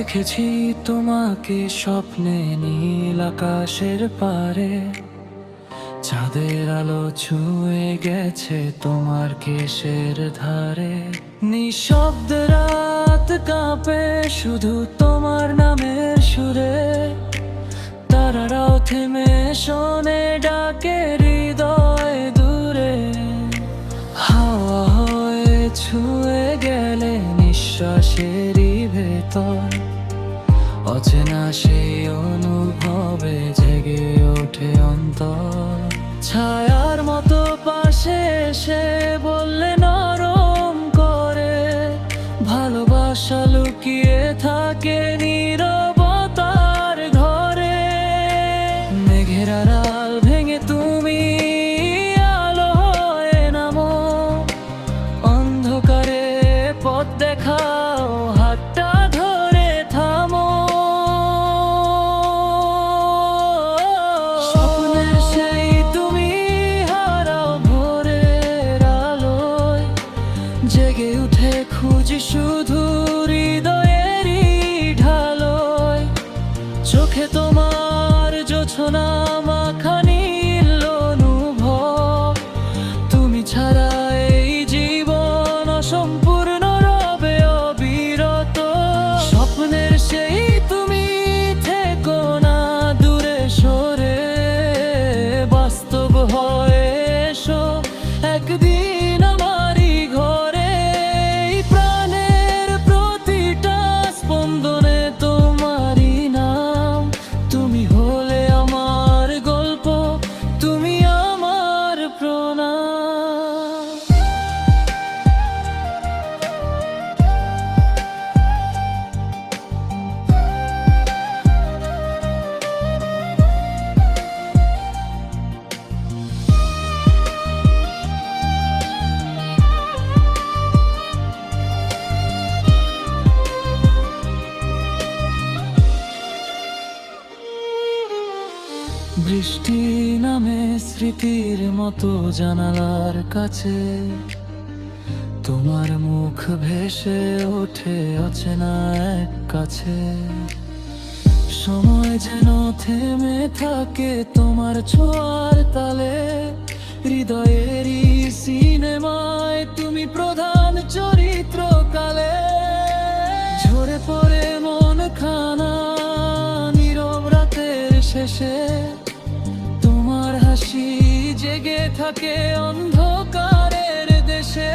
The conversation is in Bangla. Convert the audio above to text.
দেখেছি তোমাকে স্বপ্নে নীল আকাশের পারে, চাঁদের আলো ছুঁয়ে গেছে তোমার কেশের ধারে। নিঃশব্দ রাত কাঁপে শুধু তোমার নামের সুরে, তারারাও থেমে শোনে ডাকে হৃদয় দূরে। হাওয়া হয়ে ছুঁয়ে গেলে নিঃশ্বাসেরই ভেতর, অচেনা সেই অনুভবে জেগে ওঠে অন্তর। ছায়ার মতো পাশে এসে বললে নরম করে, ভালোবাসা লুকিয়ে থাকে নীরবতার ঘরে। মেঘের আড়াল ভেঙে তুমি আলো হয়ে নামো, অন্ধকারে পথ দেখাও, হাতটা ধরে থামো। স্বপ্নের সেই তুমি হারাও ভোরের আলোয়, জেগে উঠে খুঁজি শুধু হৃদয়েরই ঢালয়। চোখে তোমার জোছনা মাখা নীল অনুভব, তুমি ছাড়া এই জীবন অসম্পূর্ণ রবে অবিরত। স্বপ্নের সেই তুমি থেকো না দূরে সরে, বাস্তব হয়ে এসো একদিন আমারই ঘরে। এই প্রাণের প্রতিটা স্পন্দনে তোমারই নাম, তুমি হলে আমার গল্প, তুমি আমার প্রণাম। বৃষ্টি নামে স্মৃতির মতো জানালার কাছে, তোমার মুখ ভেসে ওঠে অচেনা এক কাছে। সময় যেন থেমে থাকে তোমার ছোঁয়ার তালে, হৃদয়েরই সিনেমায় তুমি প্রধান চরিত্র কালে। ঝরে পড়ে মন খানা নীরব রাতের শেষে, তোমার হাসি জেগে থাকে অন্ধকারের দেশে।